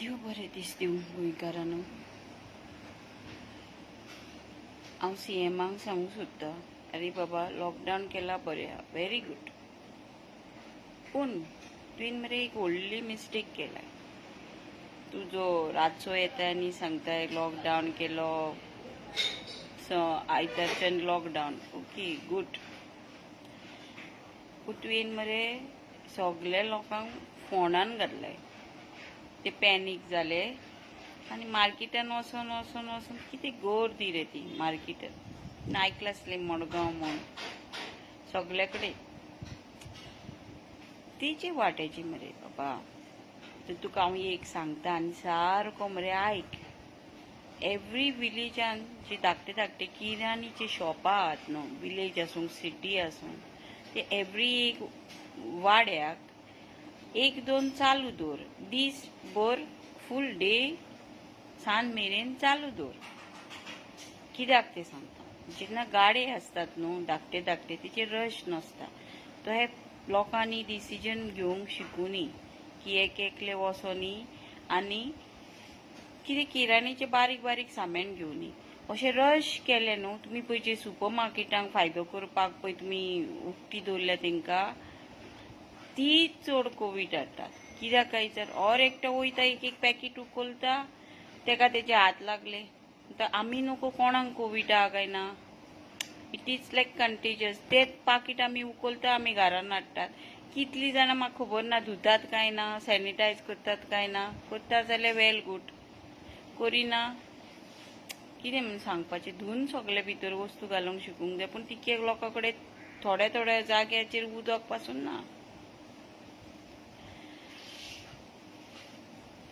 देव बरें दीस दिवं गोंयकारांनो. हांव CMाक सांगूंक सोदतां, अरे बाबा लॉकडावन केला बरें आहा, व्हेरी गूड. पूण तुवें मरे एक व्हडली मिस्टेक केला. तूं जो रातचो येता आनी सांगताय लॉकडावन केलो, आयतारच्यान लॉकडावन, ओके गूड. पूण तुवें मरे सगल्या लोकांक फोनान घातलाय. ते पॅनीक जाले आनी मार्केटान वचून कितें गर्दी रे ती मार्केटान. आयकलां आसलें मडगांव म्हूण सगळे कडेन तेजे वाट्याची मरे बाबा. तर तुका हांव एक सांगता आनी सारको मरे आयक. एवरी विलेजान जे धाकटे धाकटे किराणीचे शॉपां आहात न्हू, विलेज आसूं सिटी आसूं, ते एवरी एक वाड्याक एक दोन चालू दवर, दीस भर फूल डे सांज मेरेन चालू दवर. कित्याक ते सांगता, जेन्ना गाडे आसतात न्हू धाकटे धाकटे, तेचे रश नासता. तो हे लोकांनी डिसिजन घेवंक शिकूनी की एक एकले वचोनी आनी कितें किराणीचे बारीक बारीक सामान घेवनी. अशें रश केले न्हू. तुमी पळय जे सुपर मार्केटांक फायदो करपाक पळय तुमी उक्ती दवरल्या तेंकां, ती चड कोवीड हाडटात. कित्याक काय तर और एकटो वयता एक एक पॅकेट उखलता, तेका तेजे हात लागले. आमी नको कोणाक कोवीड आहा काय ना, इट इज लायक कंटेजियस. तेच पाकीट आमी उखलता, आमी घरान हाडटात. कितलीं जाणां म्हाका खबर ना धुतात काय ना, सॅनिटायज करतात काय ना. करतात जाल्यार वेल गूड, करिना कितें म्हूण सांगपाचें. धुवन सगळे भितर वस्तू घालूंक शिकूंक जाय. पूण तितके लोकां कडेन थोड्या थोड्या जाग्याचेर उदक पासून ना.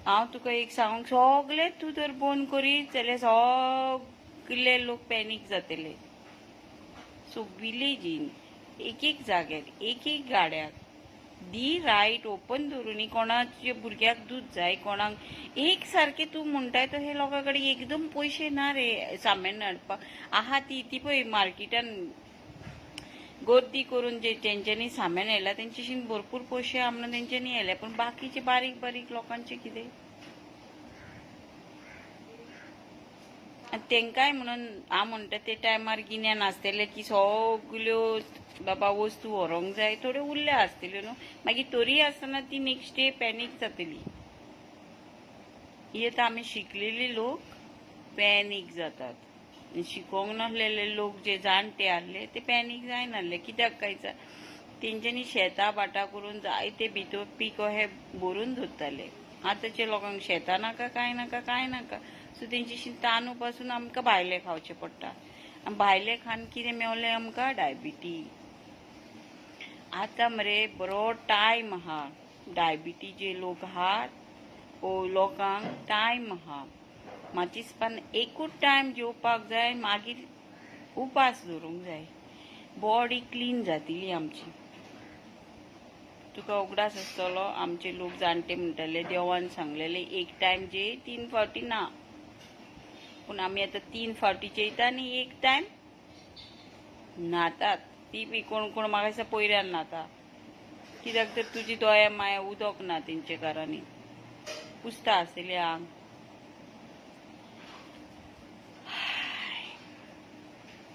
हांव तुका एक सांगूंक, सगळे तूं जर बंद करीत जाल्यार सगळे लोक पॅनीक जातले. सो विलेजीन एक एक जाग्यार एक एक गाड्याक दी रायट ओपन दवरूनी. कोणाच्या भुरग्याक दूध जाय, कोणाक एक सारखे तूं म्हणटाय तो हे लोकां कडेन एकदम पयशे ना रे सामान हाडपाक. आहा ती पळय मार्केटान गर्दी करून जे तेंच्यांनी सामान हाडला तेंच्याशीन भरपूर पयशे आहा म्हणून तेंच्यांनी हाडले. पण बाकीचे बारीक बारीक लोकांचे कितें. तेंकाय म्हणून हांव म्हणटा ते टायमार गिन्यान आसतले की सगल्यो बाबा वस्तू व्हरोंक जाय, थोड्यो उरल्या आसतल्यो न्हू. मागीर तरी आसतना ती नेक्स्ट डे पॅनीक जातली. ही आतां आमी शिकलेले लोक पॅनीक जातात. शिकोंक नासलेले लोक जे जाणटे आहले ते पॅनीक जायनासले. कित्याक काय तेंच्यांनी शेतां भाटां करून जायते भितर पीक हे भरून दवरताले. आतांच्या लोकांक शेतां नाका, कांय नाका कांय नाका. सो तेंची तांदूळ पासून आमकां भायले खावचे पडटा. आनी भायले खावन कितें मेवलें आमकां, डायबिटी. आतां मरे बरो टायम आहा. डायबिटी जे लोक आहात लोकांक टायम आहा. म्हाज्या हिसपान एकूच टायम जेवपाक जाय, मागीर उपास दवरूंक जाय. बॉडी क्लीन जातली आमची. तुका उगडास आसतलो, आमचे लोक जाणटे म्हणटाले देवान सांगलेले एक टायम जे 3 फावटी ना. पूण आमी आतां 3 फावटी जेयता आनी एक टायम न्हातात. ती बी कोण कोण म्हाका दिसता पयऱ्यान न्हाता. कित्याक तर तुजी दोया माया उदक ना तेंचे घरांनी, पुसता आसतले आंग.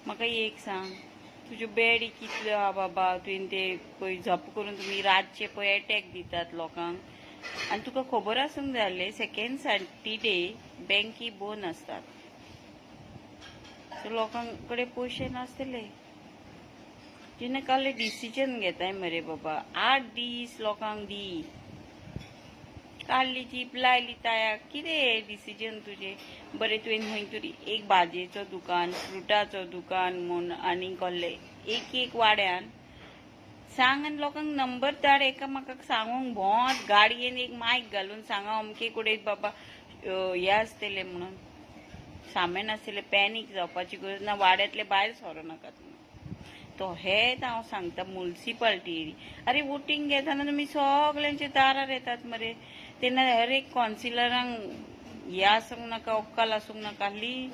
म्हाका एक सांग, तुज्यो बेडी कितल्यो आहा बाबा. तुवें ते पळय झप करून तुमी रातचे पळय अटॅक दितात लोकांक. आनी तुका खबर आसूंक जाय आसलें सेकंड सॅटर्डे बँकी बंद आसतात. सो लोकां कडेन पयशे नासतले. जेन्ना कसले डिसिजन घेताय मरे बाबा. 8 दीस लोकांक दी, काडली जीप लायली तायाक. कितें डिसिजन तुजें. बरें तुवें खंय तरी एक भाजयेचो दुकान, फ्रुटाचो दुकान म्हूण आनी कसले एक एक वाड्यान सांग आनी लोकांक नंबर धाड. एकामेकाक सांगूंक भोंवत गाडयेन एक मायक घालून सांगा अमके कडेन बाबा हे आसतले म्हणून सामान आसतले. पॅनीक जावपाची गरज ना. वाड्यांतले भायर सरोनाकात म्हणून. तो हेच हांव सांगता म्युन्सिपाल्टी. अरे वोटींग घेताना तुमी सगल्यांच्या दारार येतात मरे. तेन्ना हर एक कावन्सिलरांक हे आसूंक नाका, अक्कल आसूंक नाका आहली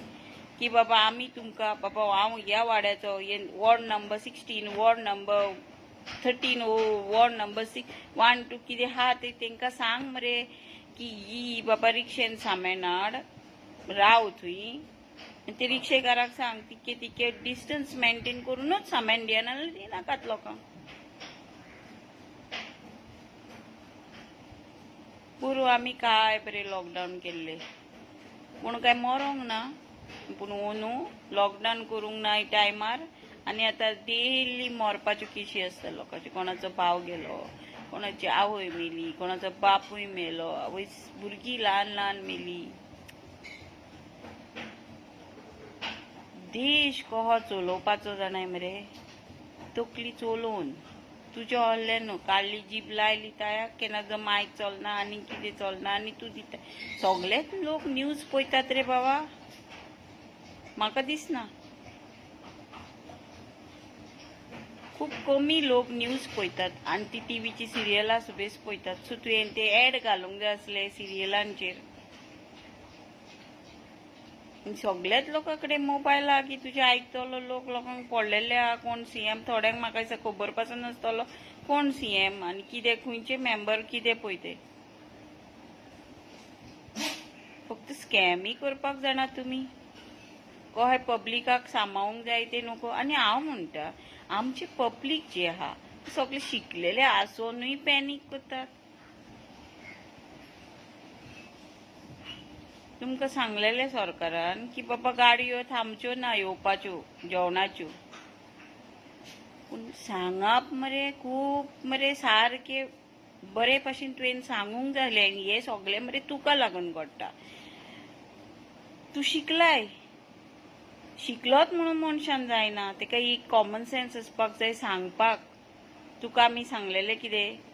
की बाबा आमी तुमकां बाबा हांव ह्या वाड्याचो ward number 16, ward number 13, ward number 6, 1, 2 कितें आहा ते तेंकां सांग मरे की ही बाबा रिक्षेन सामान हाड राव थंय ते रिक्षेकाराक सांग तिके तिके डिस्टन्स मेंटेन करूनच सामान दिया नाल्यार दिनाकात लोकांक. पूर्व आमी काय बरे लॉकडावन केल्ले पूण काय मरोंक ना. पूण न्हू लॉकडावन करूंक ना टायमार आनी आतां डेली मरपाच्यो केशी आसता लोकांच्यो. कोणाचो भाव गेलो, कोणाची आवय मेली, कोणाचो बापूय मेलो, आवय भुरगीं ल्हान ल्हान मेली. देश कहो चलोवपाचो जाणाय मरे तकली चलोवन तुजे ऑनलायन काडली जीब लायली तायाक केन्ना जो मायक चलना आनी कितें चलना आनी तूं दिता. सगळेच लोक न्यूज पळयतात रे बाबा, म्हाका दिसना. खूब कमी लोक न्यूज पळयतात आनी ती टीव्हीची सिरियलां सुबेज पळयतात. सो तुवें ते एड घालूंक जाय आसले सिरियलांचेर. सगळ्याच लोकां कडेन मोबायल आहा की तुजे आयकतलो लोक लोकांक पडलेले आहा. कोण सीएम थोड्यांक म्हाका दिसता खबर पासून नासतलो कोण सीएम आनी कितें खंयचे मेंबर कितें पळय फक्त स्कॅमी करपाक जाणा तुमी. कहे पब्लिकाक सांबाळूंक जाय ते नको. आनी हांव म्हणटा आमचे पब्लीक जे आहा सगळे शिकलेले आसोनूय पॅनीक करतात. तुमकां सांगलेले सरकारान की बाबा गाडयो थांबच्यो ना येवपाच्यो जेवणाच्यो. पूण सांगप मरे खूब मरे सारके बरे भाशेन तुवें सांगूंक जाय. हे सगळे मरे तुका लागून घडटा. तूं शिकलाय, शिकलोत म्हणून मनशान जायना. तेका एक कॉमन सेन्स आसपाक जाय सांगपाक. तुका आमी सांगलेले कितें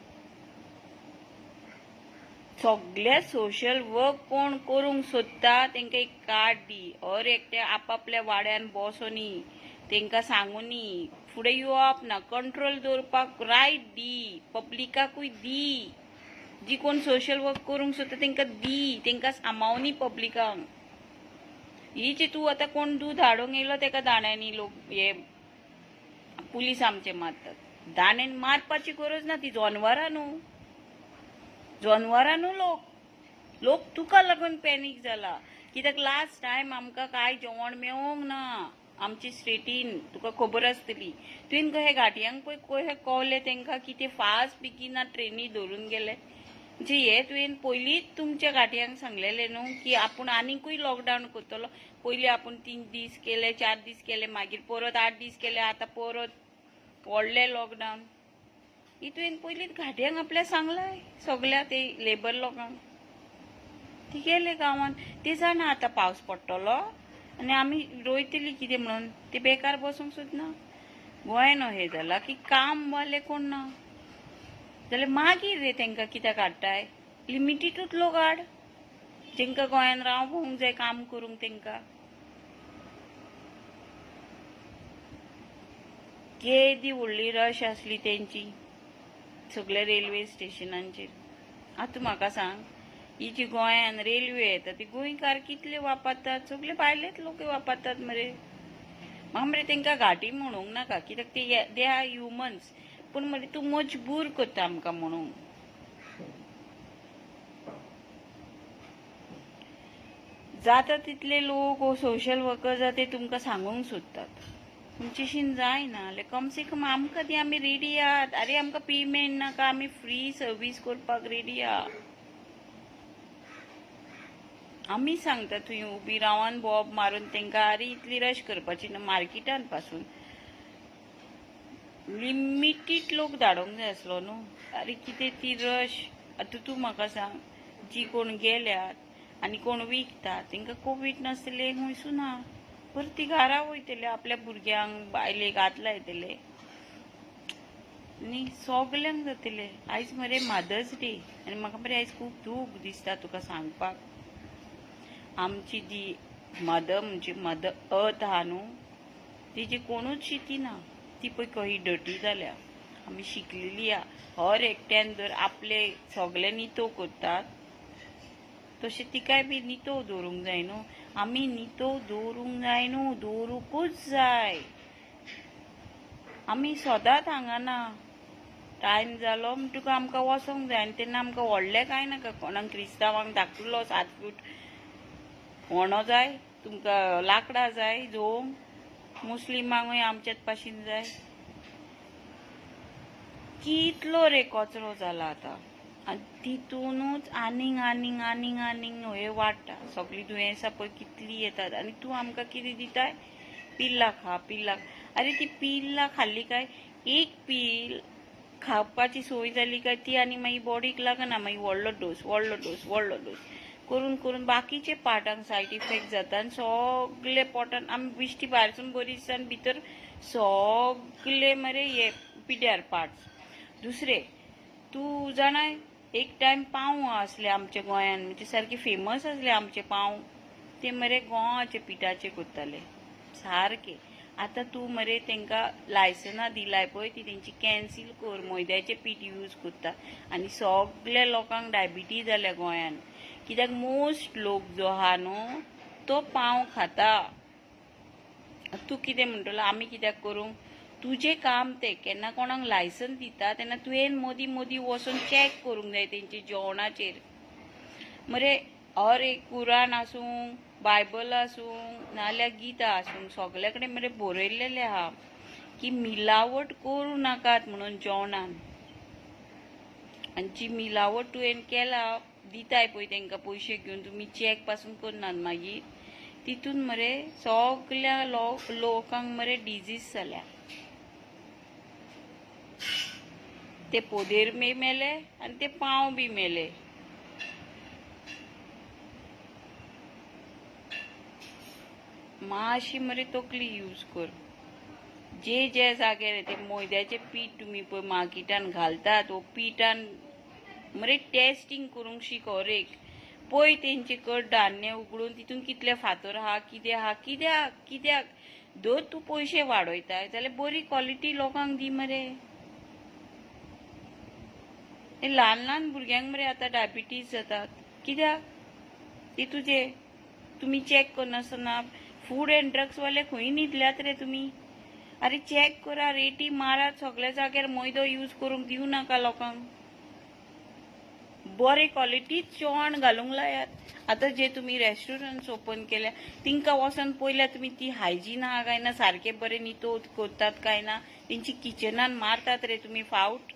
सगळे सोशल वर्क कोण करूंक सोदता तेंका एक कार्ड दी. हर एकटे आपापल्या वाड्यान बसोनी तेंका सांगुनी फुडें येवप ना. कंट्रोल दवरपाक रायट दी. पब्लिकाकूय दी. जी कोण सोशल वर्क करूंक सोदता तेंका दी. तेंका सांबाळुनी पब्लिकांक. ही जे तूं आतां कोण दूध हाडूंक येयलो तेका दाण्यानी लोक हे पुलीस आमचे मारतात. दाण्यान मारपाची गरज ना. ती जनवरां न्हू. जनवरां न्हू लोक तुका लागून पॅनीक जाला. कित्याक लास्ट टायम आमकां काय जेवण मेळोंक ना आमची स्टेटीन. तुका खबर आसतली. तुवें कहे गाटयांक पळय कहे कळले तेंका की ते फास्ट बेगिना ट्रेनी धरून गेले. म्हणजे हे तुवें पयलींच तुमच्या गाटयांक सांगलेले न्हू की आपूण आनीकूय लॉकडावन करतलो. पयलीं आपूण 3 दीस केले, 4 दीस केले, मागीर परत 8 दीस केले, आतां परत व्हडले लॉकडावन. ही तुवें पयलींच घाट्यांक आपल्या सांगलाय सगळ्या ते लेबर लोकांक. ती गेले गांवांत. ते जाणा आतां पावस पडटलो आनी आमी रोयतली कितें म्हणून. ते बेकार बसूंक सोदना. गोंयान हे जाला की काम वाले कोण ना जाल्यार मागीर रे तेंकां कित्याक हाडटाय. लिमिटेडूच लोक हाड जेंका गोंयान रावूंक जाय काम करूंक तेंकां. केदी व्हडली रश आसली तेंची सगळे रेल्वे स्टेशनांचेर. आतां म्हाका सांग ही जी गोंयान रेल्वे येता ती गोंयकार कितले वापरतात. सगळे भायलेच लोक वापरतात मरे. म्हाका मरे तेंकां घाटी म्हणूंक नाका कित्याक ते दे आर ह्युमन्स. पूण मरे तूं मजबूर करता आमकां म्हणूंक. जाता तितले लोक सोशल वर्कर जाता ते तुमकां सांगूंक सोदतात. तुमचेशीन जायना जाल्यार कम से कम आमकां ती आमी रेडी आहात. आरे आमकां पेमेंट नाका आमी फ्री सर्वीस करपाक रेडी आहा. आमी सांगता थंय उबी रावन बॉब मारून तेंकां आरे इतली रश करपाची ना. मार्केटान पासून लिमिटेड लोक धाडोंक जाय आसलो न्हू. आरे कितें ती रश. आतां तूं म्हाका सांग जी कोण गेल्यात आनी कोण विकतात तेंकां कोवीड नासतले खंयसून ना. परती घरा वयतले आपल्या भुरग्यांक बायलेक हात लायतले आनी सगल्यांक जातले. आयज मरे मदर्स डे आनी म्हाका मरे आयज खूब दूख दिसता तुका सांगपाक. आमची जी मदर म्हणजे मदर अर्थ आहा न्हू तेजी कोणूच शितीना. ती पळय कही डटी जाल्या. आमी शिकलेली आहा. हर एकट्यान जर आपले सगळे नितळ करतात तशें तिकाय बी नितळ दवरूंक जाय न्हू. आमी नितळ दवरूंक जाय न्हू. दवरूंकूच जाय. आमी सदांच हांगा ना. टायम जालो म्हणटकूच आमकां वचोंक जाय आनी तेन्ना आमकां व्हडलें कांय नाका कोणाक क्रिस्तांवांक धाकटुलो 7 फूट व्हणो जाय तुमकां लांकडां जाय जोवंक मुस्लिमांकूय आमच्याच भाशेन जाय कितलो रे कचरो जाला आतां आनी तितूनच आनीक आनीक आनीक आनीक हे वाडटा सगळीं दुयेंसां पळय कितलीं येतात आनी तूं आमकां कितें दिताय पिल्लां खा पिल्लां अरे ती पिल्लां खाल्ली काय एक पील खावपाची सोय जाली काय ती आनी मागीर बॉडीक लागना मागीर व्हडलो डोस करून करून बाकीचे पार्टांक सायड इफेक्ट जाता आनी सगळे पोटान आमी बिश्टी भायरसून बरी दिसता आनी भितर सगळे मरे हे पिड्यार पार्ट्स दुसरे तूं जाणाय एक टायम पाव आसले आमच्या गोंयान म्हणजे सारके फेमस आसले आमचे पाव ते मरे गंवाचे पिठाचे करताले सारके आतां तूं मरे तांकां लायसनां दिलाय पळय ती तेंची कॅन्सील कर मैद्याचें पीठ यूज करता आनी सगळ्या लोकांक डायबिटीज जाल्या गोंयान कित्याक मोस्ट लोक जो आहा न्हू तो पाव खाता तूं कितें म्हणटलो आमी कित्याक करूं तुजें काम तें केन्ना कोणाक लायसन दिता तेन्ना तुवें मदीं वचून चॅक करूंक जाय तेंचे जेवणाचेर मरे हर एक कुराण आसूं बायबल आसूं नाल्यार गितां आसूं सगळे कडेन मरे बरयल्लेलें आहा की मिलावट करूं नाकात म्हणून जेवणान आनी जी मिलावट तुवें केला दिताय पळय तांकां पयशे घेवन तुमी चॅक पासून करनात मागीर तितून मरे सगळ्या लोकांक मरे डिजीज जाल्या ते पोदेर मेले आनी ते पाव बी मेले मातशी मरे तकली यूज कर जे जाग्यार ते मैद्याचें पीठ तुमी पळय मार्केटान घालतात वो पिठान मरे टेस्टिंग करूंक शिकोर एक पळय तेंचे कड धान्य उगडून तितून कितले फातर आहा कित्याक धर तूं पयशे वाडयताय जाल्यार बरी क्वॉलिटी लोकांक दी मरे ल्हान भुरग्यांक मरे आतां डायबिटीज जातात कित्याक ते तुजे तुमी चॅक करनासतना फूड एंड ड्रग्स वाले खंय न्हिदल्यात रे तुमी अरे चॅक करा रेटी मारात सगळ्या जाग्यार मैदो यूज करूंक दिवं नाका लोकांक बरे क्वॉलिटीच जेवण घालूंक लायात आतां जे तुमी रेस्टॉरंट्स ओपन केल्या तिंकां वचोन पयल्या तुमी ती हायजीन आहा काय ना सारके बरे नितो करतात काय ना तेंची किचनान मारतात रे तुमी फावट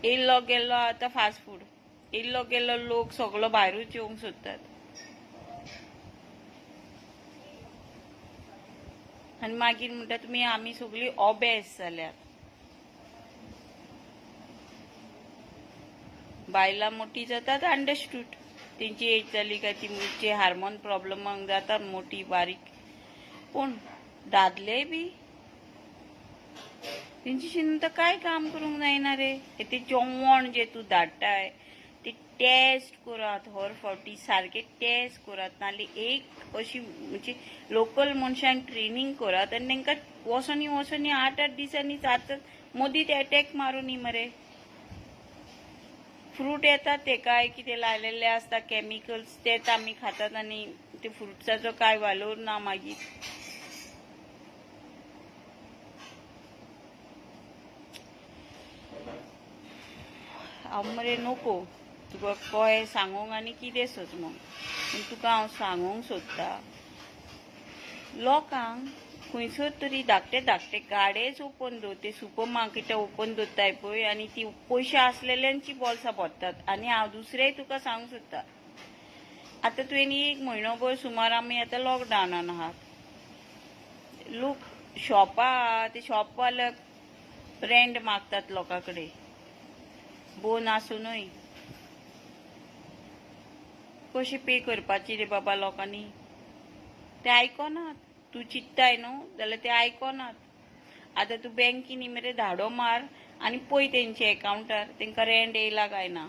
येयल्लो गेल्लो आतां फास्ट फूड येयल्लो गेल्लो लोक सगळो भायरूच येवंक सोदतात आनी मागीर म्हणटा तुमी आमी सगळीं ऑबेस जाल्यात बायलां मोठी जातात अंडरस्टूड तेंची एज जाली काय ती हार्मोन प्रॉब्लमांक जातात मोठी बारीक पूण दादले बी तेंची तर काय काम करूंक जायना रे ते जेवण जे तूं धाडटाय ते टेस्ट करात हर फावटी सारके टेस्ट करात नाल्यार एक अशी म्हणजे लोकल मनशांक ट्रेनिंग करात आनी तांकां वचोनी 8-8 दिसांनी जातात मदींच अटॅक मारून मरे फ्रूट येतात ते काय कितें लायलेले आसता कॅमिकल्स तेच आमी खातात आनी ते फ्रुट्साचो काय वालोर ना मागीर हांव मरे नको तुका कळ्ळें सांगूंक आनी कितें सोच मग पूण तुका हांव सांगूंक सोदतां लोकांक खंयसर तरी धाकटे गाडेच ओपन दवरते सुपर मार्केटां ओपन दवरताय पळय आनी ती पयशे आसलेल्यांची बोल्सां भरतात आनी हांव दुसरेंय तुका सांगूंक सोदतां आतां तुवें 1 म्हयनोभर सुमार आमी आतां लॉकडावनान आहात लोक शॉपां ते शॉपवाले रेंट मागतात लोकां कडेन बोन आसूनय कशें पे करपाची रे बाबा लोकांनी ते आयकनात तूं चिंत्ताय न्हू जाल्यार ते आयकनात आतां तूं बँकीनी मरे धाडो मार आनी पळय तेंचे अकाउंटार तेंकां रेंट येयला काय ना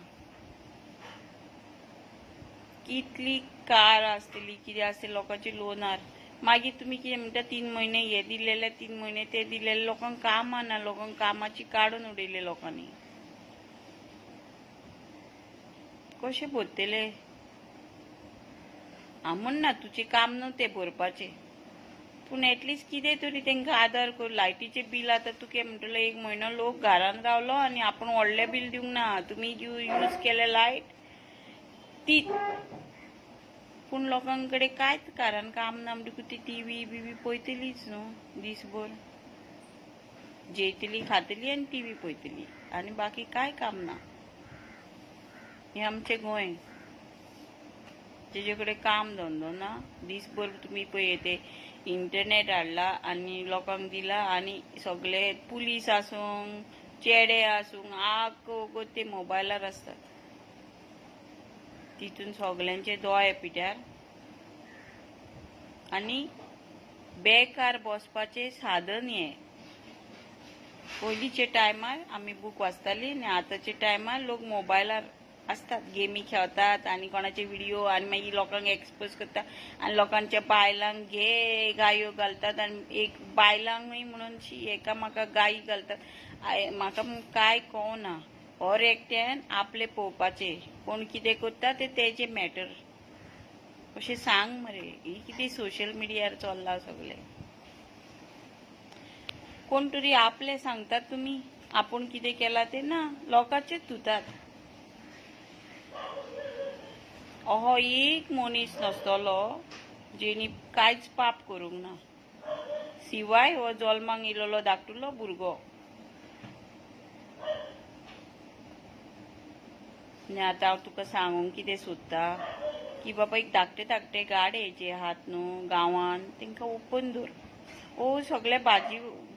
कितली कार आसतली कितें आसतली लोकांची लोनार मागीर तुमी कितें म्हणटा 3 म्हयने हे दिलेले 3 म्हयने ते दिलेले लोकांक कामां ना लोकांक कामाची काडून उडयले लोकांनी कशें भरतले हांव म्हणना तुजें काम न्हू तें भरपाचें पूण एटलिस्ट कितें तरी तांकां आदार कर. लायटीचें बील आतां तुका म्हणटलो 1 म्हयनो लोक घरान रावलो आनी आपूण व्हडलें बील दिवंक ना. तुमी यूज केले लायट ती, पूण लोकां कडेन कांयच घरान काम ना म्हणटकूच ती टीव्ही बिवी पळयतलीच न्हू दिसभर. जेयतली खातली आनी टीव्ही पळयतली आनी बाकी कांय काम ना. हें आमचें गोंय. तेजे कडेन काम धंदो ना. दिसभर तुमी पळय ते इंटरनेट हाडला आनी लोकांक दिला आनी सगळे पुलीस आसूं चेडे आसूं आख्खो ते मोबायलार आसतात. तितून सगल्यांचे दोळे पिड्यार आनी बेकार बसपाचें साधन हें. पयलींचे टायमार आमी बूक वाचतालीं आनी आतांच्या टायमार लोक मोबायलार असतात, गेमी खेळतात आनी कोणाचे व्हिडिओ आनी मागीर लोकांक एक्सपोज करता आनी लोकांच्या बायलांक घे गायो घालतात आनी एक बायलांकूय म्हणून एकामेकाक गायी घालतात. म्हाका कांय कळना. हर एकट्यान आपले पळोवपाचें. कोण कितें करता ते तेजे मॅटर. अशें सांग मरे. ही कितें सोशल मिडियार चल्लां सगळें. कोण तरी आपले सांगतात तुमी, आपूण कितें केलां तें ना, लोकांचेच धुतात. अहो एक मनीस नासतलो जेणी कांयच पाप करूंक ना, शिवाय हो जल्माक येयलोलो धाकटुलो भुरगो. आनी आतां हांव तुका सांगूंक कितें सोदतां की बाबा एक धाकटे धाकटे गाडे जे आहात न्हू गांवांत तांकां ओपन दवर. ओ सगळे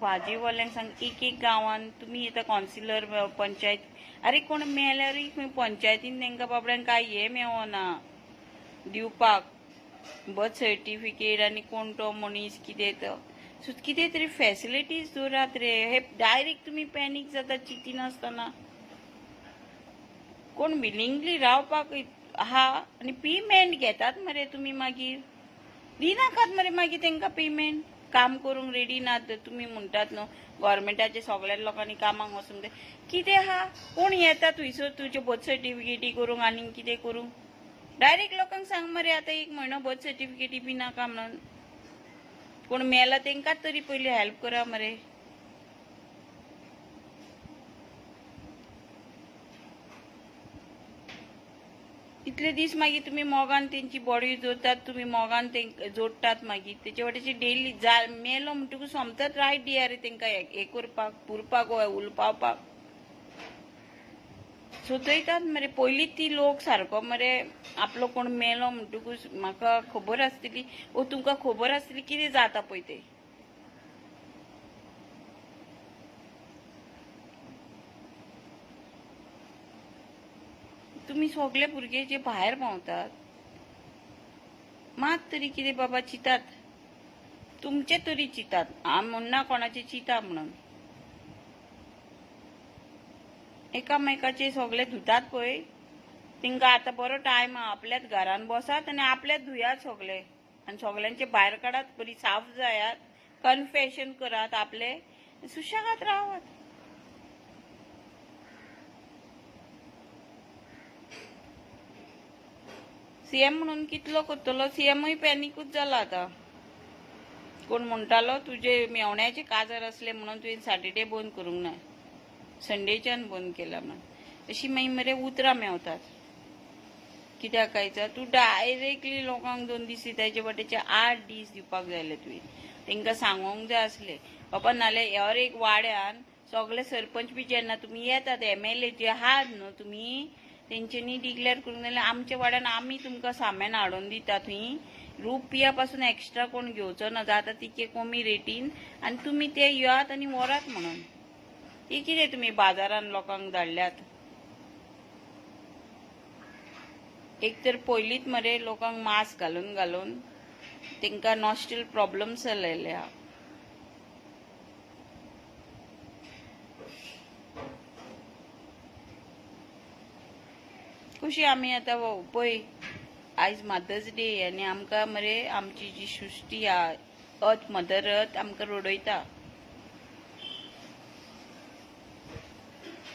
भाजीवाल्यांक सांग एक एक गांवांत तुमी आतां कावन्सिलर पंचायत अरे कोण मेल्यारूय खंय पंचायतीन तांकां बाबड्यांक कांय हें मेळना दिवपाक बर्थ सर्टिफिकेट आनी कोण तो मनीस कितें तो. सो कितें तरी फॅसिलिटीज दवरात रे. हे डायरेक्ट तुमी पॅनीक जाता चिंती नासतना. कोण विलिंगली रावपाक आहा आनी पेमेंट घेतात मरे तुमी मागीर दिनाकात मरे मागीर तांकां पेमेंट. काम करूंक रेडी नात तुमी म्हणटात न्हू गव्हर्मेंटाचे सगळ्या लोकांनी कामाक वचूंक जाय. कितें आहा कोण येता थंयसर तुजे बर्थ सर्टिफिकेटी करूंक आनी कितें करूंक. डायरेक्ट लोकांक सांग मरे आतां 1 म्हयनो बर्थ सर्टिफिकेटी बी नाका म्हणून. कोण मेला तांकांच तरी पयलीं हेल्प करा मरे. इतले दीस मागीर तुमी मोगान तेंची बॉडी जोडटात, तुमी मोगान जोडटात मागीर तेचे वाटेची डेली मेलो म्हणटकूच सोमतच रायट दिया रे तांकां हे करपाक पुरपाक उलपावपाक. सोचयतात मरे. पयलींच ती लोक सारको मरे आपलो कोण मेलो म्हणटकूच म्हाका खबर आसतली ओ तुमकां खबर आसतली कितें जाता पळय तें. तुमी सगळे भुरगे जे भायर भोंवतात मात तरी कितें बाबा चितात. तुमचे तरी चितात. हांव म्हणना कोणाचे चिता म्हणून. एकामेकाचे सगळे धुतात पळय तांकां आतां बरो टायम आहा. आपल्याच घरान बसात आनी आपल्याच धुयात सगळे आनी सगळ्यांचे भायर काडात. बरी साफ जायात, कन्फेशन करात आपले, सुशेगाद रावात. सीएम म्हणून कितलो करतलो. सीएमूय पॅनिकूच जाला आतां. कोण म्हणटालो तुजे मेवण्याचे काजार असले म्हणून तुवें सॅटर्डे बंद करूंक ना, संडेच्यान बंद केला म्हणून. अशी मागीर मरे उतरां मेवतात. कित्याक कांयचा तूं डायरेक्टली लोकांक 2 दीस दिताचे वाटेचे 8 दीस दिवपाक जाय तुवें. तांकां सांगोंक जाय आसलें बाबा नाल्यार हर एक वाड्यान सगळे सरपंच बी जेन्ना तुमी येतात MLA जे आहात न्हू तुमी तेंच्यांनी डिक्लेअर करूंक जाय आमच्या वाड्यान आमी तुमकां सामान हाडून दिता थंय रुपया पासून एक्स्ट्रा कोण घेवचो ना जाता तितके कमी रेटीन आनी तुमी ते येयात आनी व्हरात म्हणून. हे कितें तुमी बाजारान लोकांक धाडल्यात. एक तर पयलींच मरे लोकांक मास्क घालून घालून तांकां नॉस्ट्रल प्रॉब्लम्स जाल्ले आहा. कशी आमी आतां पळय आयज मदर्स डे आनी आमकां मरे आमची जी सृश्टी आहा अर्थ मदर अर्थ आमकां रडयता.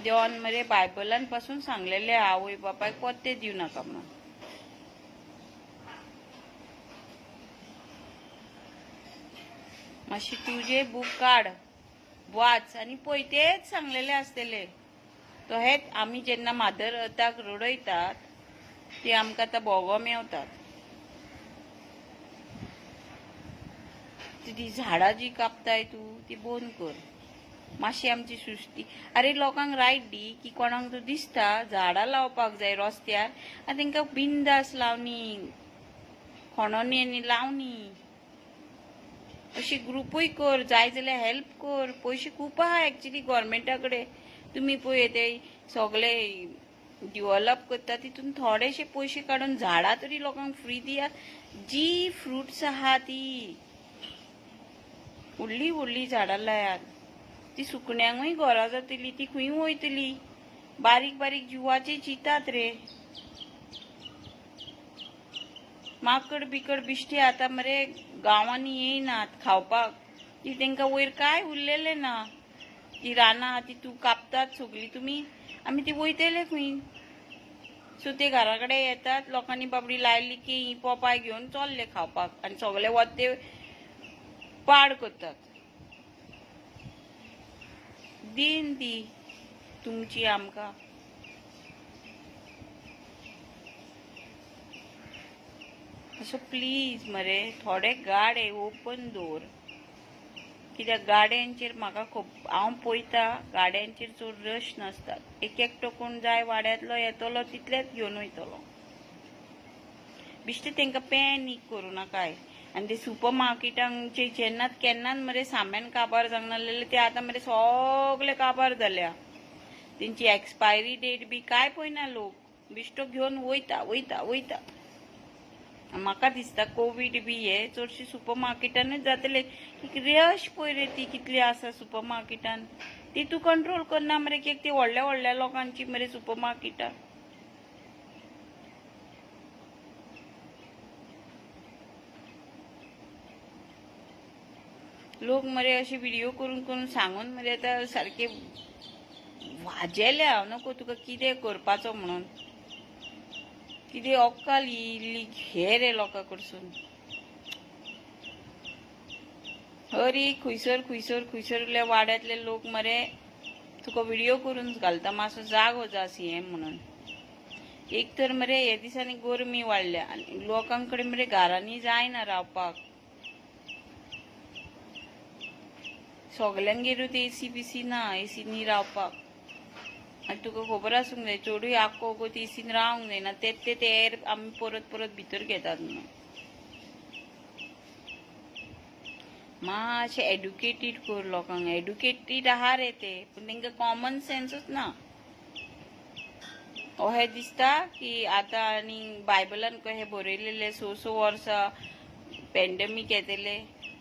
देवान मरे बायबलान पासून सांगलेले आवय बापायक पत्ते दिव नाका म्हणून. अशी तुझे बूक काढ, वाच आणि पळय तेच सांगलेले आसतले. तो हेच आमी जेन्ना मादर अर्थाक रडयतात ती आमकां आतां बोगो मेवतात. ती झाडां जी कापताय तूं ती बंद कर. मातशी आमची सृश्टी अरे लोकांक रायट दी की कोणाक तो दिसता झाडां लावपाक जाय रस्त्यार आनी तांकां बिंदास लावनी, खोणोनी आनी लावनी. अशी ग्रुपूय कर, जाय जाल्यार हेल्प कर. पयशे खूब आहा एक्चुली गव्हर्मेंटा कडेन. तुमी पळय ते सगळे डेव्हलप करता तितून थोडेशे पयशे काडून झाडां तरी लोकांक फ्री दियात. जी फ्रुट्स आहा ती व्हडली व्हडली झाडां लायात. ती सुकण्यांकूय घरां जातली, ती खंय वयतली. बारीक बारीक जिवाचे चिंतात रे. माकड बिकड बिश्टे आतां मरे गांवांनी येयनात खावपाक. ती तांकां वयर काय उरलेले ना. ती रानां ती तूं कापतात सगळी तुमी आमी ती वयतले खंय. सो ते घरा कडेन येतात, लोकांनी बाबडी लायली की पोपाय घेवन चल्ले खावपाक आनी सगळे वत ते पाड करतात. दीन ती तुमची आमकां. असो प्लीज मरे थोडे गाडे ओपन दवर. कित्याक गाड्यांचेर म्हाका हांव पळयता गाड्यांचेर चड रश नासतात. एक एकटो कोण जाय वाड्यांतलो येतलो तितलेच घेवन वयतलो. बिश्टे तांकां पॅनीक करूं नाकाय. आनी ते सुपर मार्केटांचे जेन्ना केन्नाच मरे सामान काबार जावंक नासलेले ते आतां मरे सगळे काबार जाल्या. तेंची एक्सपायरी डेट बी काय पळयना लोक. बिश्टो घेवन वयता वयता वयता. म्हाका दिसता कोवीड बी हे चडशी सुपर मार्केटानूच जातले. रश पळय रे ती कितली आसा सुपर मार्केटान. ती तूं कंट्रोल करना मरे कित्याक ती व्हडल्या व्हडल्या लोकांची मरे सुपर मार्केटां. लोक मरे अशी व्हिडिओ करून करून सांगून मरे आतां सारखे वाजेले. हांव नको तुका कितें करपाचो म्हणून. कितें अक्कल इल्ली घे रे लोकां कडसून. हरी खंयसर खंयसर खंयसरले वाड्यांतले लोक मरे तुका व्हिडिओ करून घालता मातसो जागो जा सीएम म्हणून. एक तर मरे हे दिसांनी गरमी वाडल्या आनी लोकां कडेन मरे घरांनी जायना रावपाक. सगल्यांगेरूच एसी बिसी ना, एसीनी रावपाक. आनी तुका खबर आसूंक जाय चडूय आख्खो वगत एसीन रावंक जायना. तेच ते एअर आमी परत परत भितर घेतात म्हणून. मातशें एड्युकेटेड कर लोकांक. एड्युकेटेड आहा रे ते पूण तांकां कॉमन सेन्सूच ना. अशें दिसता की आतां आनी बायबलान कशें बरयलेलें 6 वर्सां पॅन्डेमीक येतले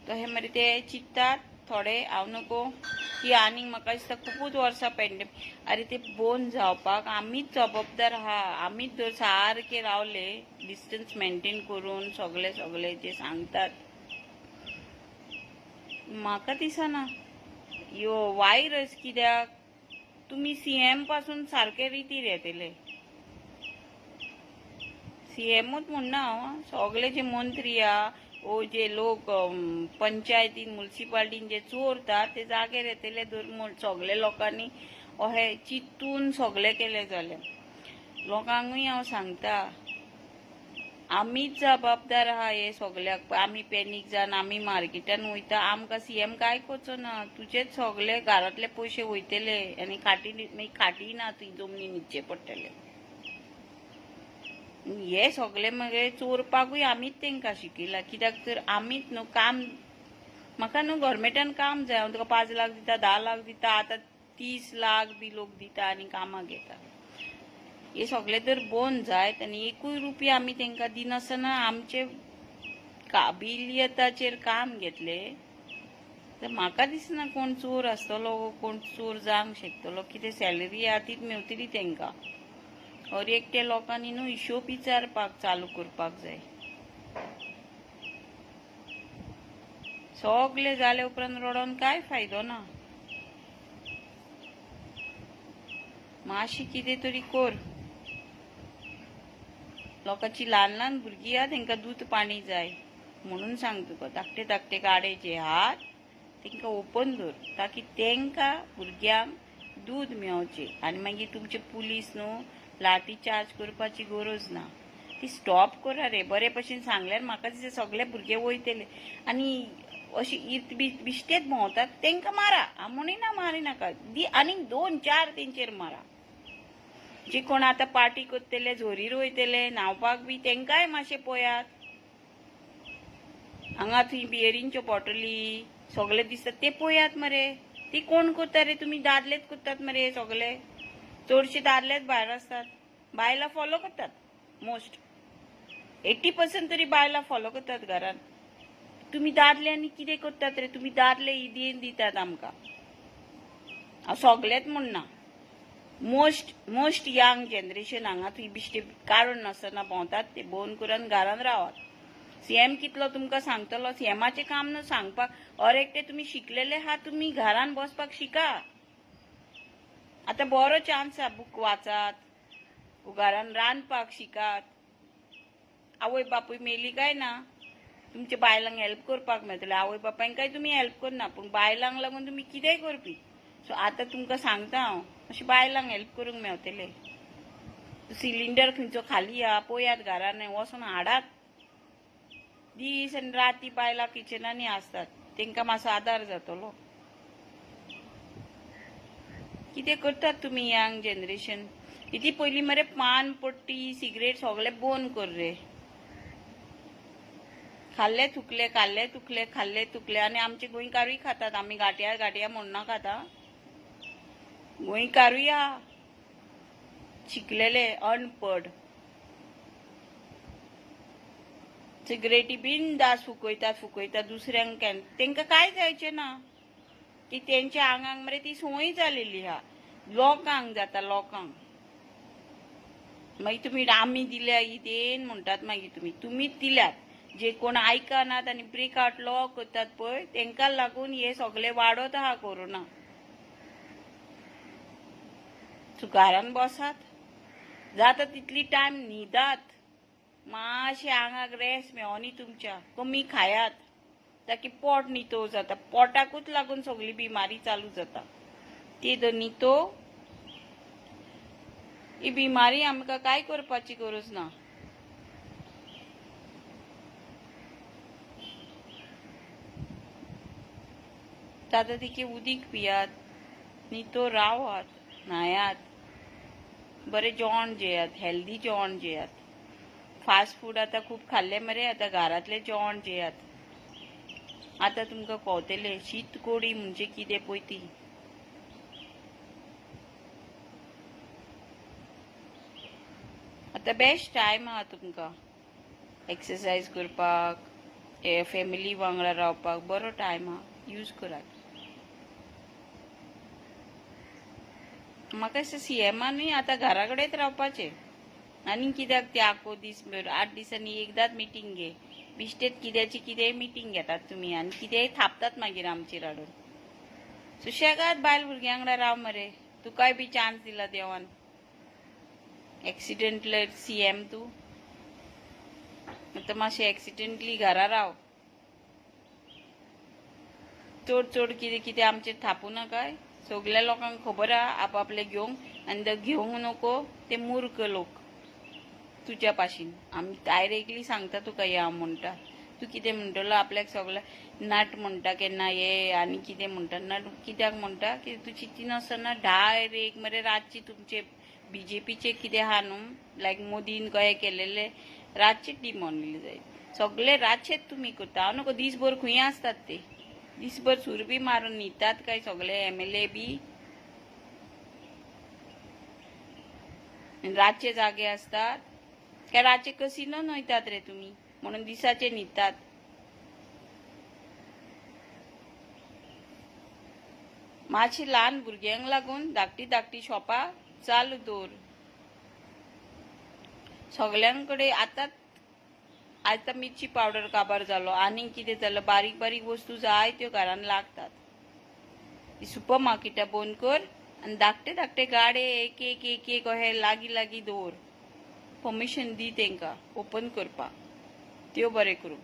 तशें मरे ते चिंततात थोडे. हांव नको की आनीक म्हाका दिसता खुबूच वर्सां पॅन्डेमीक. अरे ते बंद जावपाक आमीच जबाबदार आहा. आमीच जर सारके रावले डिस्टन्स मेंटेन करून सगळे सगळे जे सांगतात. म्हाका दिसना ह्यो वायरस कित्याक तुमी सीएम पासून सारके रितीर येतले. सीएमूच म्हणना हांव, सगळे जे मंत्री आहा ओ जे लोक पंचायतीन म्युनिसिपालिटीन जे चोरतात ते जाग्यार येतले. धर सगळे लोकांनी अशें चिंतून सगळे केले जाल्यार. लोकांकूय हांव सांगता आमीच जबाबदार आहा हे सगल्याक. आमी पॅनीक जावन आमी मार्केटान वयता आमकां सीएम कांय करचो ना. तुजेच सगळे घरांतले पयशे वयतले आनी खाटी ना थंय जमनी न्हिदचे पडटले. हे सगळे मगे चोरपाकूय आमीच तांकां शिकयला. कित्याक तर आमीच न्हू काम. म्हाका न्हू गव्हर्मेंटान काम जाय. हांव तुका 5 लाख दिता 10 लाख दिता आतां 30 लाख बी लोक दिता आनी कामाक घेता. हे सगळे तर बंद जायत आनी एकूय रुपया आमी तांकां दिनासतना आमचे काबिलियताचेर काम घेतले तर म्हाका दिसना कोण चोर आसतलो कोण चोर जावंक शकतलो. कितें सॅलरी आहा तीच मेवतली तांकां. हर एकट्या लोकांनी न्हू हिशोब विचारपाक चालू करपाक जाय. सगळे जाले उपरांत रडोन काय फायदो ना. मातशी कितें तरी कर. लोकांची ल्हान ल्हान भुरगीं आहा तांकां दूध पाणी जाय म्हणून सांग तुका. धाकटे धाकटे गाडे जे आहात तांकां ओपन दवर ताकी तांकां भुरग्यांक दूध मेळचें आनी मागीर तुमचे पुलीस न्हू लाठी चार्ज करपाची गरज ना. ती स्टॉप करा रे. बरे भशेन सांगल्यार म्हाका दिसता सगळे भुरगे वयतले. आनी अशी ईत बिश्टेत भोंवतात तांकां मारा. हांव म्हणिना मारिनाका. आनीक 2-4 तेंचेर मारा. जे कोण आतां पार्टी करतले झोरीर वयतले न्हांवपाक बी तांकांय मातशें पळयात. हांगा थंय बियरींच्यो बॉटली सगळे दिसता ते पळयात मरे. ती कोण करता रे? तुमी दादलेच करतात मरे सगळे. चडशे दादलेच भायर आसतात. बायलां फॉलो करतात मोस्ट. 80% तरी बायलां फॉलो करतात घरान. तुमी दादल्यांनी कितें करतात रे? तुमी दादले ईदेन दितात आमकां. हांव सगळेच म्हणना. मोस्ट यंग जनरेशन हांगा थंय बिश्टे कारण नासतना भोंवतात ते बंद करून घरान रावात. सीएम कितलो तुमकां सांगतलो? सीएमाचें काम न्हू सांगपाक. एकटे तुमी शिकलेले आहात, तुमी घरान बसपाक शिका. आतां बरो चान्स आहा. बूक वाचात, घरान रांदपाक शिकात. आवय बापूय मेली काय ना, तुमच्या बायलांक हेल्प करपाक मेळटलें. आवय बापायकाय तुमी हेल्प करना पूण बायलांक लागून तुमी कितेंय करपी. सो आतां तुमकां सांगता हांव अशें बायलांक हेल्प करूंक मेळटलें. सिलिंडर खंयचो खाली आहा पळयात घरान वचून हाडात. दीस आनी राती बायलां किचनांनी आसतात. तांकां मातसो आदार जातलो. कितें करतात तुमी यंग जनरेशन? इती पयलीं मरे पान पट्टी सिगरेट सगळें बंद कर रे. खाल्ले थुकले खाल्ले थुकले आनी आमचे गोंयकारूय खातात. आमी गांठया म्हणनाकात आं. गोंयकारूय आहा शिकलेले अनपड. सिगरेटी बिनदास फुकयतात दुसऱ्यांक. तांकां काय जायचें ना की तेंच्या आंगांक मरे ती संवय जालेली आहा. लोकांक जाता लोकांक. मागीर तुमी आमी दिल्या ईदेन म्हणटात. मागीर तुमीच दिल्यात. जे कोण आयकनात आनी ब्रेकआउट लॉ करतात पळय तांकां लागून हे सगळे वाडत आहा कोरोना. घरान बसात. जाता तितली टायम न्हिदात. मातशें आंगाक रेस्ट मेळोनी तुमच्या. कमी खायात ताकी पोट नितळ जाता. पोटाकूच लागून सगळी बिमारी चालू जाता. ती जर नितळ ही बिमारी आमकां काय करपाची गरज ना. जाता तितकें उदीक पियात. नितळ रावात. न्हायात. बरें जेवण जेयात. हेल्दी जेवण जेयात. फास्ट फूड आतां खूब खाल्ले मरे. आतां घरांतलें जेवण जेयात. आतां तुमकां कळटलें शीत कोडी म्हणजे कितें पळय ती. आतां बेस्ट टायम आहा तुमकां एक्सरसायज करपाक, फॅमिली वांगडा रावपाक. बरो टायम आहा. यूज करात. म्हाका दिसता सीएमानूय आतां घरा कडेच रावपाचें. आनी कित्याक ते आखो दीस 8 दिसांनी एकदाच मिटींग घे. बिश्टेत कित्याची कितेंय मिटींग घेतात तुमी आनी कितेंय थापतात मागीर आमचेर हाडून. सुशेगाद बायल भुरग्यां वांगडा राव मरे. तुकाय बी चान्स दिला देवान. एक्सिडेंटल सीएम तूं. आतां मातशें एक्सिडेंटली घरा राव. चड कितें आमचेर थापू नाकाय. सगळ्या लोकांक खबर आहा आपापले घेवंक आनी ते घेवंक नको ते मूर्ख लोक तुज्या पाशीन. आमी डायरेक्टली सांगता तुका या म्हणटा. तूं कितें म्हणटलो आपल्याक सगळ्या नट म्हणटा केन्ना ये आनी कितें म्हणटा. नट कित्याक म्हणटा की तूं चिंती नासतना डायरेक्ट मरे रातची तुमचे बीजेपीचे कितें आहा न्हू लायक मोदीन कहें केलेले रातचे डिमॉनिल जाय. सगळे रातचेच तुमी करता. हांव नको दीसभर खंय आसतात ते. दीसभर सुरबी मारून न्हिदतात काय सगळे एमएलए बी. रातचे जागे असतात काय रातचे कसिनो न्हयतात रे तुमी म्हणून दिसाचे न्हिदतात. मातशी ल्हान भुरग्यांक लागून धाकटी शॉपां चालू दवर. सगळ्यांकडे आतां मिरची पावडर काबार जालो. आनीक कितें जालो बारीक वस्तू जाय त्यो घरान लागतात. सुपर मार्केटां बंद कर आनी धाकटे गाडे एक अशे लागीं दवर. परमिशन दी तांकां ओपन करपाक. त्यो बरें करूं.